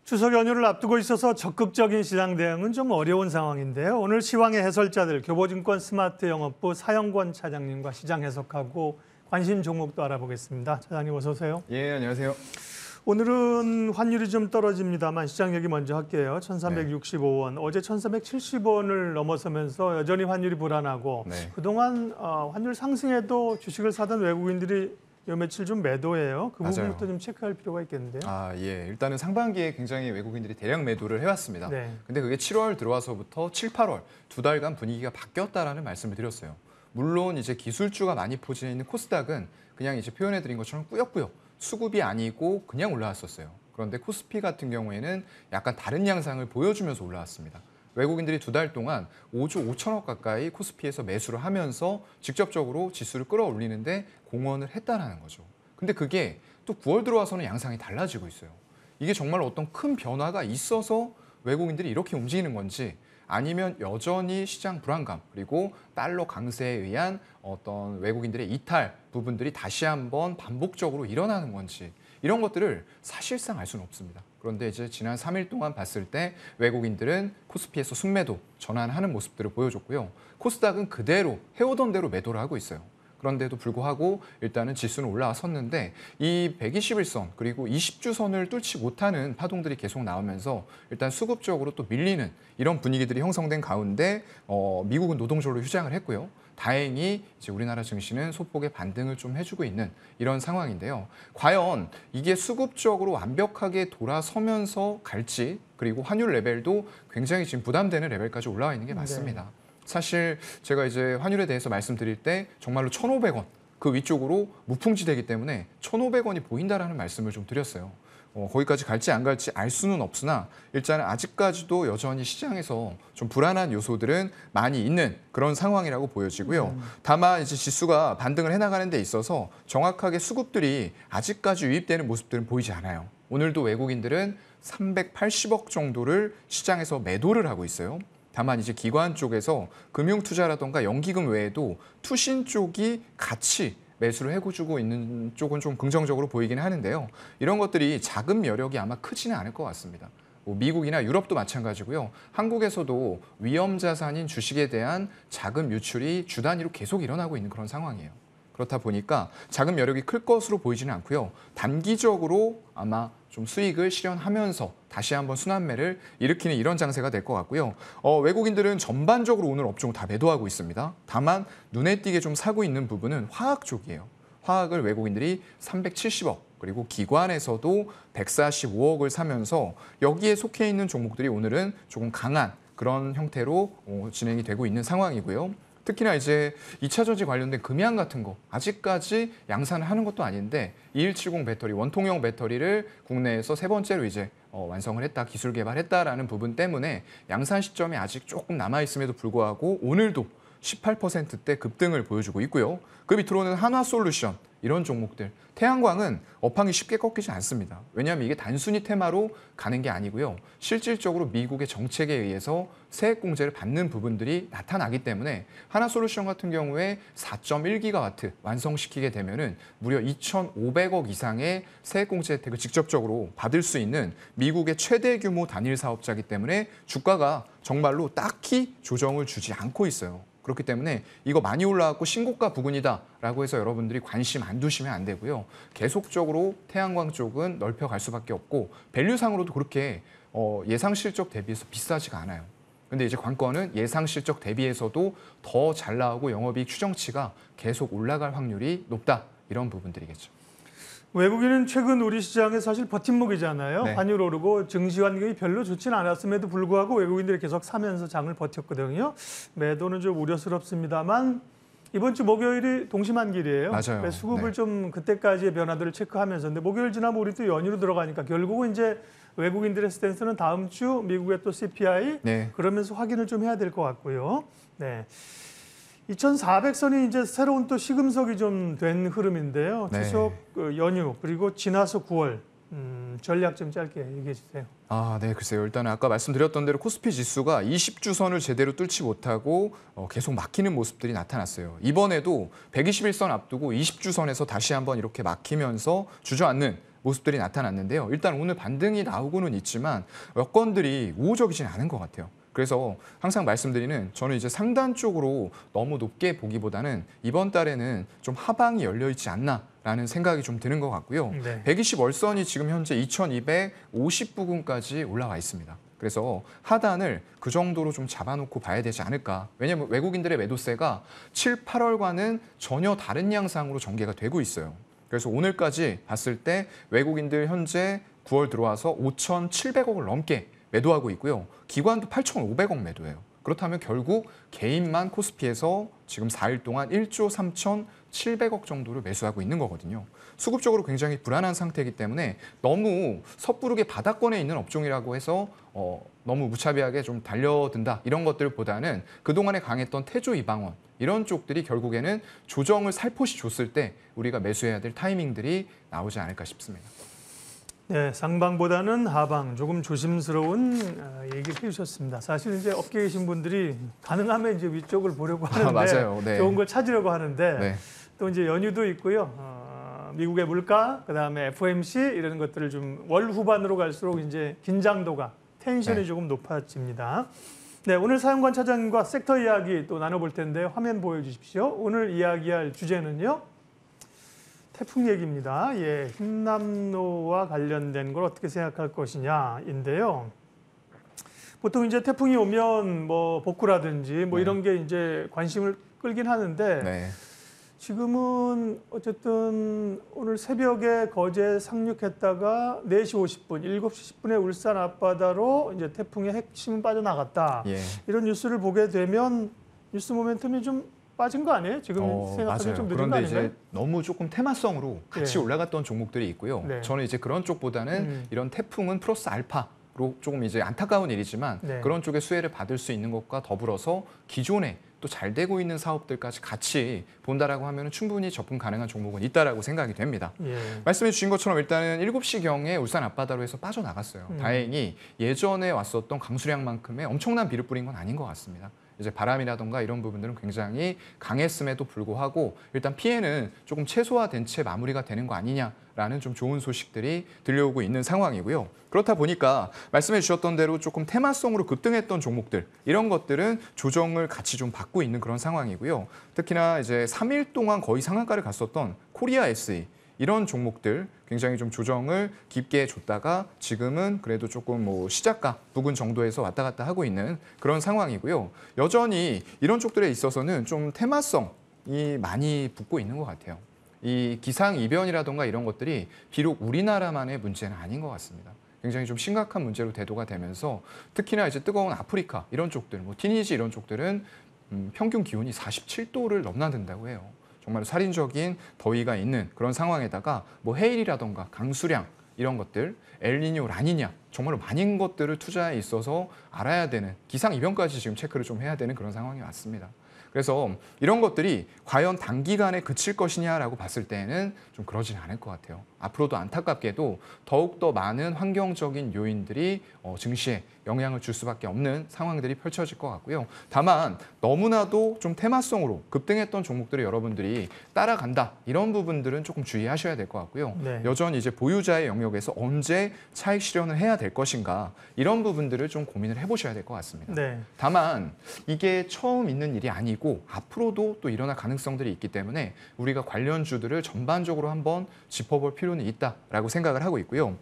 추석 연휴를 앞두고 있어서 적극적인 시장 대응은 좀 어려운 상황인데요. 오늘 시황의 해설자들 교보증권 스마트영업부 사영권 차장님과 시장 해석하고 관심 종목도 알아보겠습니다. 차장님 어서 오세요. 예, 안녕하세요. 오늘은 환율이 좀 떨어집니다만 시장 얘기 먼저 할게요. 1,365원, 어제 1,370원을 넘어서면서 여전히 환율이 불안하고 그동안 환율 상승에도 주식을 사던 외국인들이 요 며칠 좀 매도해요. 그 부분부터 좀 체크할 필요가 있겠는데요. 예. 일단은 상반기에 굉장히 외국인들이 대량 매도를 해왔습니다. 근데 그게 7월 들어와서부터 7, 8월 두 달간 분위기가 바뀌었다라는 말씀을 드렸어요. 물론 이제 기술주가 많이 포진해 있는 코스닥은 그냥 이제 표현해드린 것처럼 꾸역꾸역 수급이 아니고 그냥 올라왔었어요. 그런데 코스피 같은 경우에는 약간 다른 양상을 보여주면서 올라왔습니다. 외국인들이 두 달 동안 5조 5천억 가까이 코스피에서 매수를 하면서 직접적으로 지수를 끌어올리는데 공헌을 했다라는 거죠. 근데 그게 또 9월 들어와서는 양상이 달라지고 있어요. 이게 정말 어떤 큰 변화가 있어서 외국인들이 이렇게 움직이는 건지 아니면 여전히 시장 불안감 그리고 달러 강세에 의한 어떤 외국인들의 이탈 부분들이 다시 한번 반복적으로 일어나는 건지 이런 것들을 사실상 알 수는 없습니다. 그런데 이제 지난 3일 동안 봤을 때 외국인들은 코스피에서 순매도 전환하는 모습들을 보여줬고요. 코스닥은 그대로 해오던 대로 매도를 하고 있어요. 그런데도 불구하고 일단은 지수는 올라섰는데 이 121선 그리고 20주선을 뚫지 못하는 파동들이 계속 나오면서 일단 수급적으로 또 밀리는 이런 분위기들이 형성된 가운데 미국은 노동조로 휴장을 했고요. 다행히 이제 우리나라 증시는 소폭의 반등을 좀 해주고 있는 이런 상황인데요. 과연 이게 수급적으로 완벽하게 돌아서면서 갈지 그리고 환율 레벨도 굉장히 지금 부담되는 레벨까지 올라와 있는 게 맞습니다. 사실 제가 이제 환율에 대해서 말씀드릴 때 정말로 1,500원 그 위쪽으로 무풍지대이기 때문에 1,500원이 보인다라는 말씀을 좀 드렸어요. 거기까지 갈지 안 갈지 알 수는 없으나 일단 아직까지도 여전히 시장에서 좀 불안한 요소들은 많이 있는 그런 상황이라고 보여지고요. 다만 이제 지수가 반등을 해나가는 데 있어서 정확하게 수급들이 아직까지 유입되는 모습들은 보이지 않아요. 오늘도 외국인들은 380억 정도를 시장에서 매도를 하고 있어요. 다만 이제 기관 쪽에서 금융투자라던가 연기금 외에도 투신 쪽이 같이 매수를 해주고 있는 쪽은 좀 긍정적으로 보이긴 하는데요. 이런 것들이 자금 여력이 아마 크지는 않을 것 같습니다. 미국이나 유럽도 마찬가지고요. 한국에서도 위험 자산인 주식에 대한 자금 유출이 주 단위로 계속 일어나고 있는 그런 상황이에요. 그렇다 보니까 자금 여력이 클 것으로 보이지는 않고요. 단기적으로 아마 좀 수익을 실현하면서 다시 한번 순환매를 일으키는 이런 장세가 될 것 같고요. 외국인들은 전반적으로 오늘 업종 다 매도하고 있습니다. 다만 눈에 띄게 좀 사고 있는 부분은 화학 쪽이에요. 화학을 외국인들이 370억 그리고 기관에서도 145억을 사면서 여기에 속해 있는 종목들이 오늘은 조금 강한 그런 형태로 진행이 되고 있는 상황이고요. 특히나 이제 2차 전지 관련된 금양 같은 거 아직까지 양산을 하는 것도 아닌데 2170 배터리, 원통형 배터리를 국내에서 세 번째로 이제 완성을 했다, 기술 개발했다라는 부분 때문에 양산 시점이 아직 조금 남아있음에도 불구하고 오늘도 18%대 급등을 보여주고 있고요. 그 밑으로는 한화솔루션 이런 종목들. 태양광은 업황이 쉽게 꺾이지 않습니다. 왜냐하면 이게 단순히 테마로 가는 게 아니고요. 실질적으로 미국의 정책에 의해서 세액 공제를 받는 부분들이 나타나기 때문에 한화솔루션 같은 경우에 4.1기가와트 완성시키게 되면은 무려 2,500억 이상의 세액 공제 혜택을 직접적으로 받을 수 있는 미국의 최대 규모 단일 사업자이기 때문에 주가가 정말로 딱히 조정을 주지 않고 있어요. 그렇기 때문에 이거 많이 올라왔고 신고가 부근이다라고 해서 여러분들이 관심 안 두시면 안 되고요. 계속적으로 태양광 쪽은 넓혀갈 수밖에 없고 밸류상으로도 그렇게 예상 실적 대비해서 비싸지가 않아요. 근데 이제 관건은 예상 실적 대비해서도 더 잘 나오고 영업이익 추정치가 계속 올라갈 확률이 높다. 이런 부분들이겠죠. 외국인은 최근 우리 시장에 사실 버팀목이잖아요. 환율 오르고 증시 환경이 별로 좋지는 않았음에도 불구하고 외국인들이 계속 사면서 장을 버텼거든요. 매도는 좀 우려스럽습니다만 이번 주 목요일이 동시만길이에요. 맞아요. 수급을 좀 그때까지의 변화들을 체크하면서 근데 목요일 지나면 우리 또 연휴로 들어가니까 결국은 이제 외국인들의 스탠스는 다음 주 미국의 또 CPI 그러면서 확인을 좀 해야 될 것 같고요. 2,400선이 이제 새로운 또 시금석이 좀 된 흐름인데요. 추석 연휴 그리고 지나서 9월 전략 좀 짧게 얘기해 주세요. 네, 글쎄요. 일단 아까 말씀드렸던 대로 코스피 지수가 20주선을 제대로 뚫지 못하고 계속 막히는 모습들이 나타났어요. 이번에도 121선 앞두고 20주선에서 다시 한번 이렇게 막히면서 주저앉는 모습들이 나타났는데요. 일단 오늘 반등이 나오고는 있지만 여건들이 우호적이진 않은 것 같아요. 그래서 항상 말씀드리는 저는 이제 상단 쪽으로 너무 높게 보기보다는 이번 달에는 좀 하방이 열려 있지 않나라는 생각이 좀 드는 것 같고요. 네. 120 월선이 지금 현재 2250 부근까지 올라와 있습니다. 그래서 하단을 그 정도로 좀 잡아놓고 봐야 되지 않을까. 왜냐하면 외국인들의 매도세가 7, 8월과는 전혀 다른 양상으로 전개가 되고 있어요. 그래서 오늘까지 봤을 때 외국인들 현재 9월 들어와서 5,700억을 넘게 매도하고 있고요. 기관도 8,500억 매도해요. 그렇다면 결국 개인만 코스피에서 지금 4일 동안 1조 3,700억 정도를 매수하고 있는 거거든요. 수급적으로 굉장히 불안한 상태이기 때문에 너무 섣부르게 바닥권에 있는 업종이라고 해서 너무 무차별하게 좀 달려든다 이런 것들보다는 그동안에 강했던 태조 이방원 이런 쪽들이 결국에는 조정을 살포시 줬을 때 우리가 매수해야 될 타이밍들이 나오지 않을까 싶습니다. 네, 상방보다는 하방 조금 조심스러운 얘기를 해주셨습니다. 사실 이제 업계에 계신 분들이 가능하면 이제 위쪽을 보려고 하는데 맞아요. 네. 좋은 걸 찾으려고 하는데 네. 또 이제 연휴도 있고요. 미국의 물가, 그다음에 FOMC 이런 것들을 좀 월 후반으로 갈수록 이제 긴장도가 텐션이 네. 조금 높아집니다. 네, 오늘 사연관 차장님과 섹터 이야기 또 나눠볼 텐데 화면 보여주십시오. 오늘 이야기할 주제는요. 태풍 얘기입니다. 예, 흰남노와 관련된 걸 어떻게 생각할 것이냐인데요. 보통 이제 태풍이 오면 뭐 복구라든지 뭐 네. 이런 게 이제 관심을 끌긴 하는데 네. 지금은 어쨌든 오늘 새벽에 거제 상륙했다가 4시 50분, 7시 10분에 울산 앞바다로 이제 태풍의 핵심은 빠져나갔다. 예. 이런 뉴스를 보게 되면 뉴스 모멘텀이 좀 빠진 거 아니에요? 지금 생각하기엔 좀 늦은 거 그런데 아닌가요? 이제 너무 조금 테마성으로 같이 네. 올라갔던 종목들이 있고요. 네. 저는 이제 그런 쪽보다는 이런 태풍은 플러스 알파로 조금 이제 안타까운 일이지만 네. 그런 쪽의 수혜를 받을 수 있는 것과 더불어서 기존에 또 잘 되고 있는 사업들까지 같이 본다라고 하면 충분히 접근 가능한 종목은 있다라고 생각이 됩니다. 예. 말씀해 주신 것처럼 일단은 7시경에 울산 앞바다로 해서 빠져나갔어요. 다행히 예전에 왔었던 강수량만큼의 엄청난 비를 뿌린 건 아닌 것 같습니다. 이제 바람이라던가 이런 부분들은 굉장히 강했음에도 불구하고 일단 피해는 조금 최소화된 채 마무리가 되는 거 아니냐라는 좀 좋은 소식들이 들려오고 있는 상황이고요. 그렇다 보니까 말씀해 주셨던 대로 조금 테마성으로 급등했던 종목들 이런 것들은 조정을 같이 좀 받고 있는 그런 상황이고요. 특히나 이제 3일 동안 거의 상한가를 갔었던 코리아 SE 이런 종목들 굉장히 좀 조정을 깊게 줬다가 지금은 그래도 조금 뭐 시작가 부근 정도에서 왔다 갔다 하고 있는 그런 상황이고요. 여전히 이런 쪽들에 있어서는 좀 테마성이 많이 붙고 있는 것 같아요. 이 기상 이변이라던가 이런 것들이 비록 우리나라만의 문제는 아닌 것 같습니다. 굉장히 좀 심각한 문제로 대두가 되면서 특히나 이제 뜨거운 아프리카 이런 쪽들, 뭐 티니지 이런 쪽들은 평균 기온이 47도를 넘나든다고 해요. 정말 살인적인 더위가 있는 그런 상황에다가 뭐 해일이라던가 강수량 이런 것들, 엘니뇨, 라니냐 정말로 많은 것들을 투자에 있어서 알아야 되는 기상 이변까지 지금 체크를 좀 해야 되는 그런 상황이 왔습니다. 그래서 이런 것들이 과연 단기간에 그칠 것이냐라고 봤을 때는 좀 그러지는 않을 것 같아요. 앞으로도 안타깝게도 더욱더 많은 환경적인 요인들이 증시에 영향을 줄 수밖에 없는 상황들이 펼쳐질 것 같고요. 다만 너무나도 좀 테마성으로 급등했던 종목들을 여러분들이 따라간다 이런 부분들은 조금 주의하셔야 될 것 같고요. 네. 여전히 이제 보유자의 영역에서 언제 차익 실현을 해야 될 것인가 이런 부분들을 좀 고민을 해보셔야 될 것 같습니다. 네. 다만 이게 처음 있는 일이 아니고 앞으로도 또 일어날 가능성들이 있기 때문에 우리가 관련주들을 전반적으로 한번 짚어볼 필요는 있다라고 생각을 하고 있고요.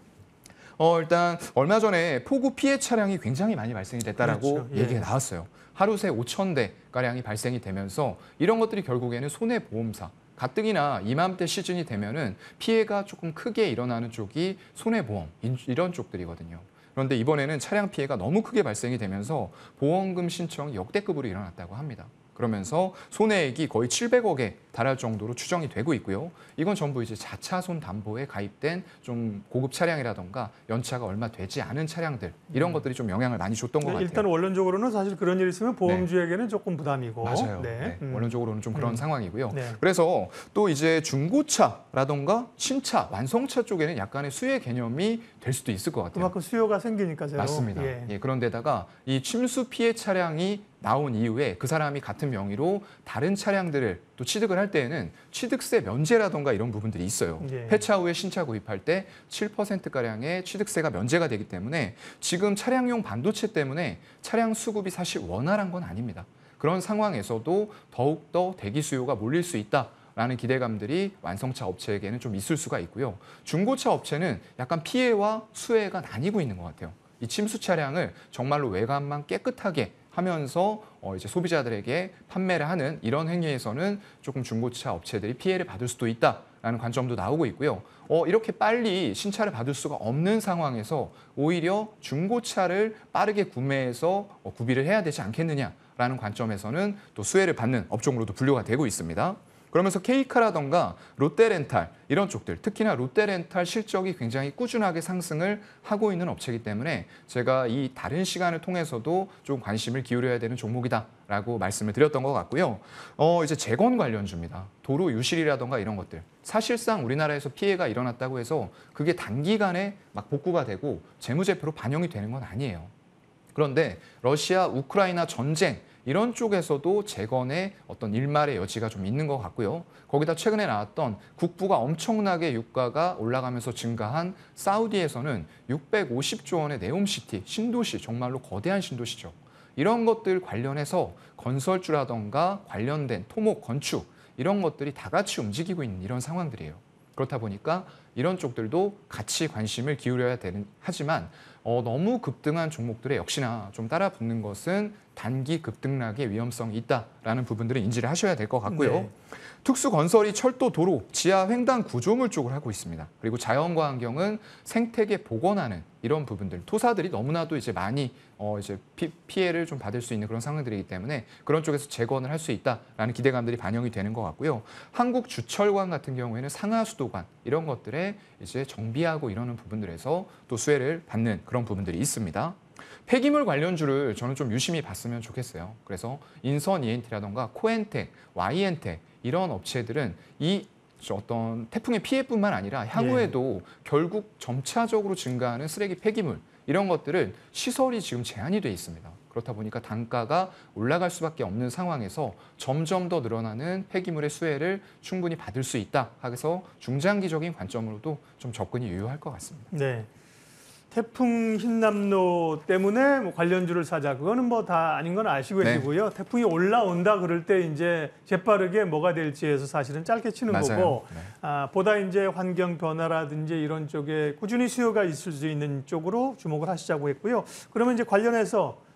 일단 얼마 전에 폭우 피해 차량이 굉장히 많이 발생이 됐다라고 그렇죠. 예. 얘기가 나왔어요. 하루 새 5,000대 가량이 발생이 되면서 이런 것들이 결국에는 손해보험사 가뜩이나 이맘때 시즌이 되면은 피해가 조금 크게 일어나는 쪽이 손해보험 이런 쪽들이거든요. 그런데 이번에는 차량 피해가 너무 크게 발생이 되면서 보험금 신청이 역대급으로 일어났다고 합니다. 그러면서 손해액이 거의 700억에 달할 정도로 추정이 되고 있고요. 이건 전부 이제 자차손 담보에 가입된 좀 고급 차량이라던가 연차가 얼마 되지 않은 차량들 이런 것들이 좀 영향을 많이 줬던 것 같아요. 일단 원론적으로는 사실 그런 일이 있으면 보험주에게는 조금 부담이고. 맞아요. 네. 네. 원론적으로는 좀 그런 상황이고요. 네. 그래서 또 이제 중고차라던가 신차, 완성차 쪽에는 약간의 수혜 개념이 될 수도 있을 것 같아요. 그만큼 수요가 생기니까 새로. 맞습니다. 예, 그런데다가 이 침수 피해 차량이 나온 이후에 그 사람이 같은 명의로 다른 차량들을 또 취득을 할 때에는 취득세 면제라던가 이런 부분들이 있어요. 예. 폐차 후에 신차 구입할 때 7%가량의 취득세가 면제가 되기 때문에 지금 차량용 반도체 때문에 차량 수급이 사실 원활한 건 아닙니다. 그런 상황에서도 더욱더 대기 수요가 몰릴 수 있다라는 기대감들이 완성차 업체에게는 좀 있을 수가 있고요. 중고차 업체는 약간 피해와 수혜가 나뉘고 있는 것 같아요. 이 침수 차량을 정말로 외관만 깨끗하게 하면서 이제 소비자들에게 판매를 하는 이런 행위에서는 조금 중고차 업체들이 피해를 받을 수도 있다라는 관점도 나오고 있고요. 이렇게 빨리 신차를 받을 수가 없는 상황에서 오히려 중고차를 빠르게 구매해서 구비를 해야 되지 않겠느냐라는 관점에서는 또 수혜를 받는 업종으로도 분류가 되고 있습니다. 그러면서 K카라던가 롯데렌탈 이런 쪽들, 특히나 롯데렌탈 실적이 굉장히 꾸준하게 상승을 하고 있는 업체이기 때문에 제가 이 다른 시간을 통해서도 좀 관심을 기울여야 되는 종목이다라고 말씀을 드렸던 것 같고요. 이제 재건 관련주입니다. 도로 유실이라던가 이런 것들. 사실상 우리나라에서 피해가 일어났다고 해서 그게 단기간에 막 복구가 되고 재무제표로 반영이 되는 건 아니에요. 그런데 러시아, 우크라이나 전쟁 이런 쪽에서도 재건의 어떤 일말의 여지가 좀 있는 것 같고요. 거기다 최근에 나왔던 국부가 엄청나게 유가가 올라가면서 증가한 사우디에서는 650조 원의 네옴시티, 신도시, 정말로 거대한 신도시죠. 이런 것들 관련해서 건설주라던가 관련된 토목, 건축 이런 것들이 다 같이 움직이고 있는 이런 상황들이에요. 그렇다 보니까 이런 쪽들도 같이 관심을 기울여야 되는 하지만 너무 급등한 종목들에 역시나 좀 따라 붙는 것은 단기 급등락의 위험성이 있다라는 부분들을 인지를 하셔야 될 것 같고요. 네. 특수건설이 철도, 도로, 지하 횡단 구조물 쪽을 하고 있습니다. 그리고 자연과 환경은 생태계 복원하는 이런 부분들, 토사들이 너무나도 이제 많이 이제 피해를 좀 받을 수 있는 그런 상황들이기 때문에 그런 쪽에서 재건을 할 수 있다라는 기대감들이 반영이 되는 것 같고요. 한국주철관 같은 경우에는 상하수도관 이런 것들에 이제 정비하고 이러는 부분들에서 또 수혜를 받는 그런 부분들이 있습니다. 폐기물 관련주를 저는 좀 유심히 봤으면 좋겠어요. 그래서 인선 ENT라던가 코엔텍, Y엔텍 이런 업체들은 이 어떤 태풍의 피해뿐만 아니라 향후에도 결국 점차적으로 증가하는 쓰레기 폐기물 이런 것들은 시설이 지금 제한이 돼 있습니다. 그렇다 보니까 단가가 올라갈 수밖에 없는 상황에서 점점 더 늘어나는 폐기물의 수혜를 충분히 받을 수 있다 해서 중장기적인 관점으로도 좀 접근이 유효할 것 같습니다. 네. 태풍 흰남노 때문에 뭐 관련주를 사자. 그거는 뭐 다 아닌 건 아시고 계시고요. 태풍이 올라온다 그럴 때 이제 재빠르게 뭐가 될지에서 사실은 짧게 치는 맞아요. 거고 네. 보다 이제 환경 변화라든지 이런 쪽에 꾸준히 수요가 있을 수 있는 쪽으로 주목을 하시자고 했고요. 그러면 이제 관련해서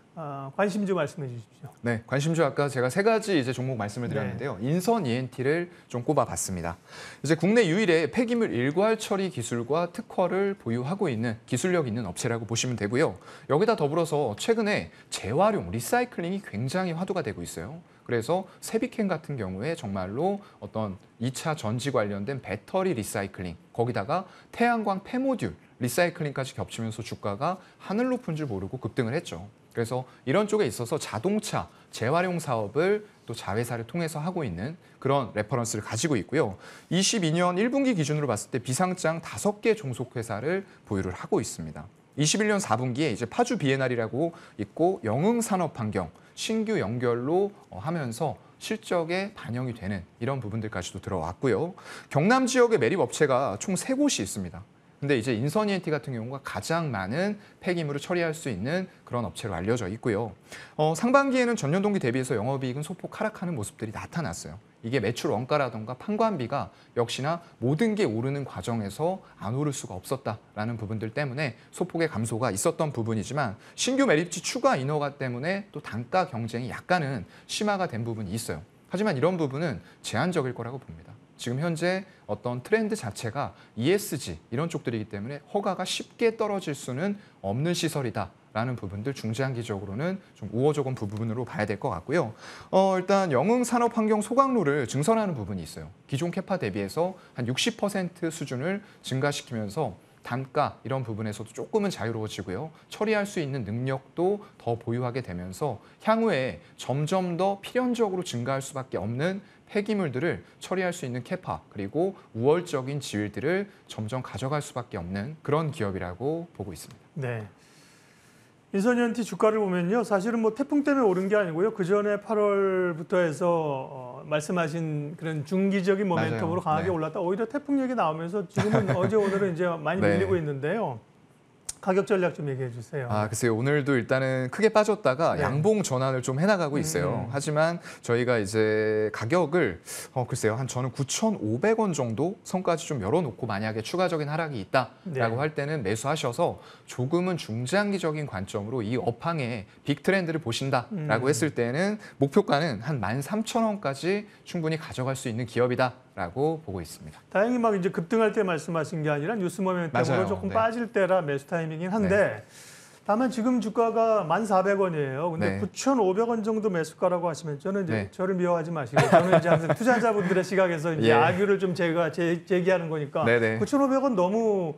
관심주 말씀해 주십시오. 네, 관심주 아까 제가 세 가지 이제 종목 말씀을 드렸는데요. 인선 ENT를 좀 꼽아봤습니다. 이제 국내 유일의 폐기물 일괄 처리 기술과 특허를 보유하고 있는 기술력 있는 업체라고 보시면 되고요. 여기다 더불어서 최근에 재활용, 리사이클링이 굉장히 화두가 되고 있어요. 그래서 세비캔 같은 경우에 정말로 어떤 2차 전지 관련된 배터리 리사이클링, 거기다가 태양광 폐모듈 리사이클링까지 겹치면서 주가가 하늘 높은 줄 모르고 급등을 했죠. 그래서 이런 쪽에 있어서 자동차 재활용 사업을 또 자회사를 통해서 하고 있는 그런 레퍼런스를 가지고 있고요. 22년 1분기 기준으로 봤을 때 비상장 5개 종속회사를 보유를 하고 있습니다. 21년 4분기에 이제 파주 비에날이라고 있고 영흥산업환경 신규 연결로 하면서 실적에 반영이 되는 이런 부분들까지도 들어왔고요. 경남 지역의 매립 업체가 총 3곳이 있습니다. 근데 이제 인선 ENT 같은 경우가 가장 많은 폐기물을 처리할 수 있는 그런 업체로 알려져 있고요. 상반기에는 전년 동기 대비해서 영업이익은 소폭 하락하는 모습들이 나타났어요. 이게 매출 원가라던가 판관비가 역시나 모든 게 오르는 과정에서 안 오를 수가 없었다라는 부분들 때문에 소폭의 감소가 있었던 부분이지만 신규 매립지 추가 인허가 때문에 또 단가 경쟁이 약간은 심화가 된 부분이 있어요. 하지만 이런 부분은 제한적일 거라고 봅니다. 지금 현재 어떤 트렌드 자체가 ESG 이런 쪽들이기 때문에 허가가 쉽게 떨어질 수는 없는 시설이다라는 부분들 중장기적으로는 좀 우호적인 부분으로 봐야 될 것 같고요. 일단 영흥산업환경 소각로를 증설하는 부분이 있어요. 기존 캐파 대비해서 한 60% 수준을 증가시키면서 단가 이런 부분에서도 조금은 자유로워지고요. 처리할 수 있는 능력도 더 보유하게 되면서 향후에 점점 더 필연적으로 증가할 수밖에 없는 폐기물들을 처리할 수 있는 캐파 그리고 우월적인 지위들을 점점 가져갈 수밖에 없는 그런 기업이라고 보고 있습니다. 네. 인선현티 주가를 보면요, 사실은 뭐 태풍 때문에 오른 게 아니고요. 그 전에 8월부터 해서 말씀하신 그런 중기적인 모멘텀으로 맞아요. 강하게 네. 올랐다. 오히려 태풍 얘기 나오면서 지금은 어제 오늘은 이제 많이 네. 밀리고 있는데요. 가격 전략 좀 얘기해 주세요. 글쎄요. 오늘도 일단은 크게 빠졌다가 네. 양봉 전환을 좀 해나가고 있어요. 하지만 저희가 이제 가격을 글쎄요. 저는 9,500원 정도 선까지 좀 열어놓고 만약에 추가적인 하락이 있다라고 네. 할 때는 매수하셔서 조금은 중장기적인 관점으로 이 업황의 빅 트렌드를 보신다라고 했을 때는 목표가는 한 13,000원까지 충분히 가져갈 수 있는 기업이다라고 보고 있습니다. 다행히 막 이제 급등할 때 말씀하신 게 아니라 뉴스 모멘텀으로 맞아요. 조금 네. 빠질 때라 매수 타이밍이긴 한데 네. 다만 지금 주가가 1,400원이에요. 근데 네. 9,500원 정도 매수가라고 하시면 저는 이제 네. 저를 미워하지 마시고 저는 이제 항상 투자자분들의 시각에서 이제 예. 악유를 좀 제가 제기하는 거니까 네네. 9,500원 너무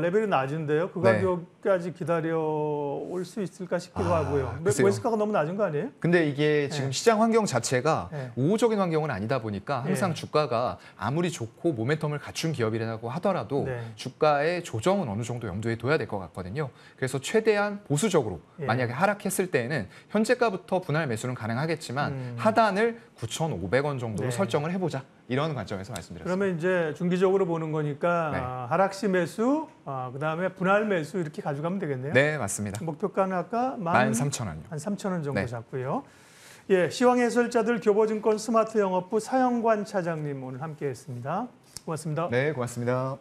레벨이 낮은데요. 그 네. 가격까지 기다려 올 수 있을까 싶기도 하고요. 글쎄요. 매수가가 너무 낮은 거 아니에요? 근데 이게 지금 네. 시장 환경 자체가 네. 우호적인 환경은 아니다 보니까 항상 네. 주가가 아무리 좋고 모멘텀을 갖춘 기업이라고 하더라도 네. 주가의 조정은 어느 정도 염두에 둬야 될 것 같거든요. 그래서 최대한 보수적으로 예. 만약에 하락했을 때에는 현재가부터 분할 매수는 가능하겠지만 하단을 9,500원 정도로 네. 설정을 해보자. 이런 관점에서 말씀드렸습니다. 그러면 이제 중기적으로 보는 거니까 네. 하락시 매수, 그다음에 분할 매수 이렇게 가져가면 되겠네요. 네, 맞습니다. 목표가는 아까 13,000원요. 한 3,000원 정도 네. 잡고요. 예, 시황 해설자들 교보증권 스마트 영업부 사영관 차장님 오늘 함께했습니다. 고맙습니다. 네, 고맙습니다.